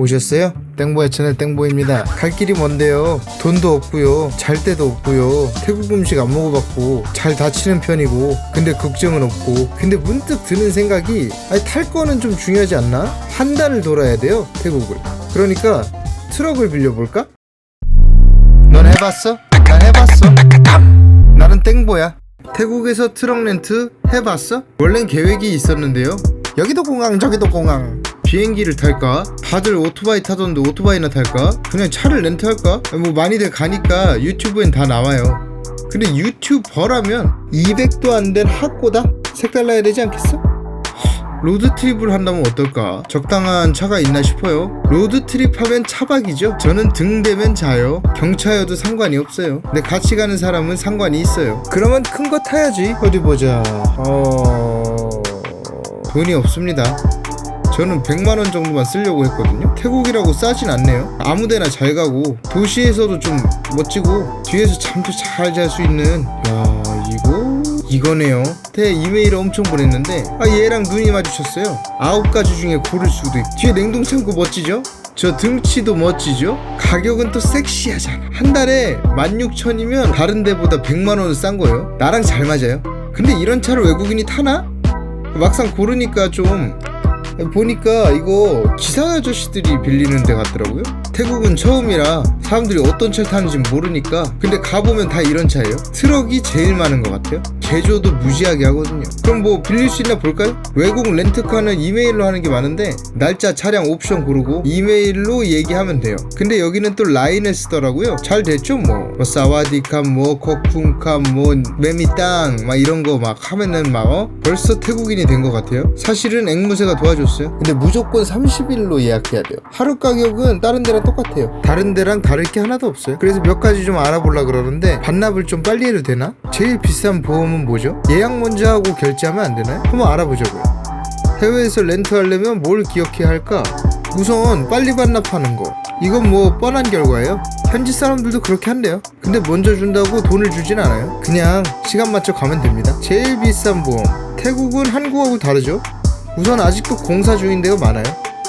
오셨어요? 땡보야 채널 땡보입니다. 갈 길이 먼데요. 돈도 없고요. 잘 데도 없고요. 태국 음식 안 먹어봤고 잘 다치는 편이고 근데 걱정은 없고 근데 문득 드는 생각이 탈 거는 좀 중요하지 않나? 한 달을 돌아야 돼요 태국을. 그러니까 트럭을 빌려볼까? 넌 해봤어? 난 해봤어. 나는 땡보야. 태국에서 트럭 렌트 해봤어? 원래는 계획이 있었는데요. 여기도 공항 저기도 공항. 비행기를 탈까? 다들 오토바이 타던데 오토바이나 탈까? 그냥 차를 렌트할까? 뭐 많이들 가니까 유튜브엔 다 나와요. 근데 유튜버라면 200도 안 된 핫고다? 색달라야 되지 않겠어? 로드트립을 한다면 어떨까? 적당한 차가 있나 싶어요. 로드트립 하면 차박이죠. 저는 등대면 자요. 경차여도 상관이 없어요. 근데 같이 가는 사람은 상관이 있어요. 그러면 큰 거 타야지. 어디 보자. 돈이 없습니다. 저는 100만원 정도만 쓰려고 했거든요. 태국이라고 싸진 않네요. 아무데나 잘 가고 도시에서도 좀 멋지고 뒤에서 잠도 잘 잘 수 있는. 야, 이거네요. 이메일을 엄청 보냈는데 얘랑 눈이 마주쳤어요. 9가지 중에 고를 수도 있고 뒤에 냉동창고 멋지죠? 저 등치도 멋지죠? 가격은 또 섹시하잖아. 한 달에 16,000이면 다른 데보다 100만원은 싼 거예요. 나랑 잘 맞아요. 근데 이런 차를 외국인이 타나? 막상 고르니까 좀 보니까 이거 기사 아저씨들이 빌리는 데 같더라고요. 태국은 처음이라 사람들이 어떤 차를 타는지 모르니까. 근데 가보면 다 이런 차예요. 트럭이 제일 많은 것 같아요. 개조도 무지하게 하거든요. 그럼 뭐 빌릴 수 있나 볼까요? 외국 렌트카는 이메일로 하는 게 많은데 날짜 차량 옵션 고르고 이메일로 얘기하면 돼요. 근데 여기는 또 라인을 쓰더라고요. 잘 됐죠 뭐 사와디캅 뭐 코쿤캅 뭐 메미땅 막 이런 거 막 하면은 막 벌써 태국인이 된 것 같아요. 사실은 앵무새가 도와줬어요. 근데 무조건 30일로 예약해야 돼요. 하루 가격은 다른 데랑 똑같아요. 다른 데랑 다를 게 하나도 없어요. 그래서 몇 가지 좀 알아보려고 그러는데 반납을 좀 빨리 해도 되나? 제일 비싼 보험은 뭐죠? 예약 먼저 하고 결제하면 안 되나요? 한번 알아보자고요. 해외에서 렌트하려면 뭘 기억해야 할까? 우선 빨리 반납하는 거. 이건 뭐 뻔한 결과예요. 현지 사람들도 그렇게 한대요. 근데 먼저 준다고 돈을 주진 않아요. 그냥 시간 맞춰 가면 됩니다. 제일 비싼 보험. 태국은 한국하고 다르죠? 우선 아직도 공사 중인 데가 많아요.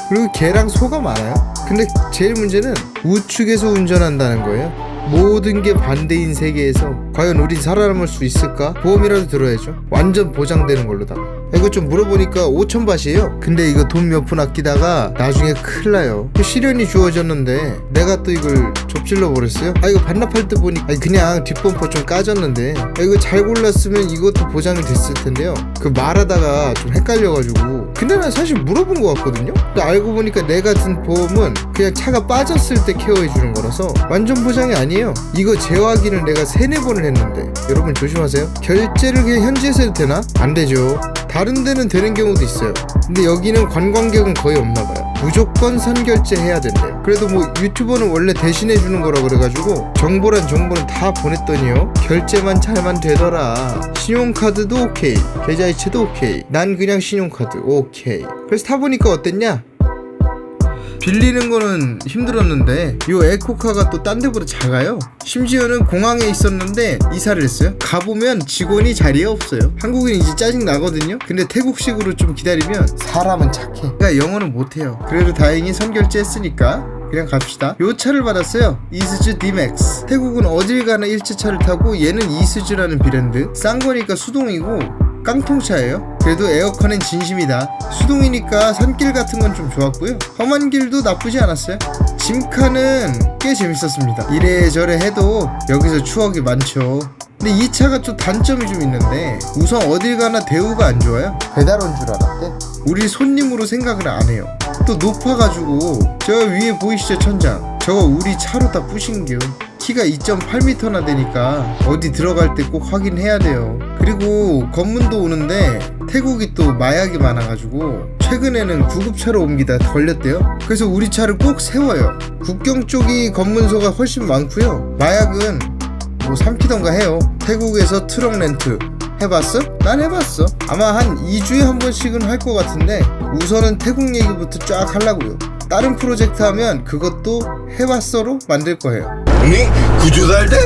그리고 개랑 소가 많아요. 근데 제일 문제는 우측에서 운전한다는 거예요. 모든 게 반대인 세계에서 과연 우린 살아남을 수 있을까? 보험이라도 들어야죠. 완전 보장되는 걸로다가. 이거 좀 물어보니까 5,000바트예요. 근데 이거 돈 몇 푼 아끼다가 나중에 큰일 나요. 시련이 주어졌는데 내가 또 이걸 접질러 버렸어요. 이거 반납할 때 보니 그냥 뒷범퍼 좀 까졌는데 이거 잘 골랐으면 이것도 보장이 됐을 텐데요. 그 말하다가 좀 헷갈려가지고. 근데 난 사실 물어본 것 같거든요. 근데 알고 보니까 내가 든 보험은 그냥 차가 빠졌을 때 케어해주는 거라서 완전 보장이 아니에요. 이거 재확인을 내가 3-4번을 했는데 여러분 조심하세요. 결제를 그냥 현지에서 해도 되나? 안 되죠. 다른 데는 되는 경우도 있어요. 근데 여기는 관광객은 거의 없나봐요. 무조건 선결제 해야 된대요. 그래도 뭐 유튜버는 원래 대신해 주는 거라 그래가지고 정보란 정보는 다 보냈더니요, 결제만 잘만 되더라. 신용카드도 오케이, 계좌이체도 오케이. 난 그냥 신용카드 오케이. 그래서 타보니까 어땠냐? 빌리는 거는 힘들었는데 요 에코카가 또 딴 데보다 작아요. 심지어는 공항에 있었는데 이사를 했어요. 가보면 직원이 자리에 없어요. 한국인이 이제 짜증 나거든요. 근데 태국식으로 좀 기다리면 사람은 착해. 그러니까 영어는 못해요. 그래도 다행히 선결제 했으니까 그냥 갑시다. 요 차를 받았어요. 이스즈 디맥스. 태국은 어딜 가나 일제차를 타고 얘는 이스즈라는 브랜드. 싼 거니까 수동이고 깡통차예요. 그래도 에어컨엔 진심이다. 수동이니까 산길 같은 건 좀 좋았고요. 험한 길도 나쁘지 않았어요. 짐카는 꽤 재밌었습니다. 이래저래 해도 여기서 추억이 많죠. 근데 이 차가 좀 단점이 좀 있는데 우선 어딜 가나 대우가 안 좋아요. 배달 온 줄 알았대. 우리 손님으로 생각을 안 해요. 또 높아가지고 저 위에 보이시죠 천장? 저거 우리 차로 다 부신겨. 키가 2.8m나 되니까 어디 들어갈 때 꼭 확인해야 돼요. 그리고 검문도 오는데 태국이 또 마약이 많아가지고 최근에는 구급차로 옮기다 걸렸대요. 그래서 우리 차를 꼭 세워요. 국경 쪽이 검문소가 훨씬 많고요. 마약은 뭐 삼키던가 해요. 태국에서 트럭 렌트 해봤어? 난 해봤어. 아마 한 2주에 한 번씩은 할 것 같은데 우선은 태국 얘기부터 쫙 하려고요. 다른 프로젝트 하면 그것도 해봤어로 만들 거예요. 니 구조달대?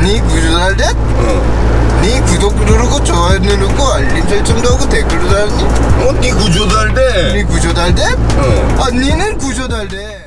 니 구조달대? 니 구독 누르고 좋아요 누르고 알림 설정도 하고 댓글도 달니? 니 구조달대? 니 구조달대? 니는 구조달대.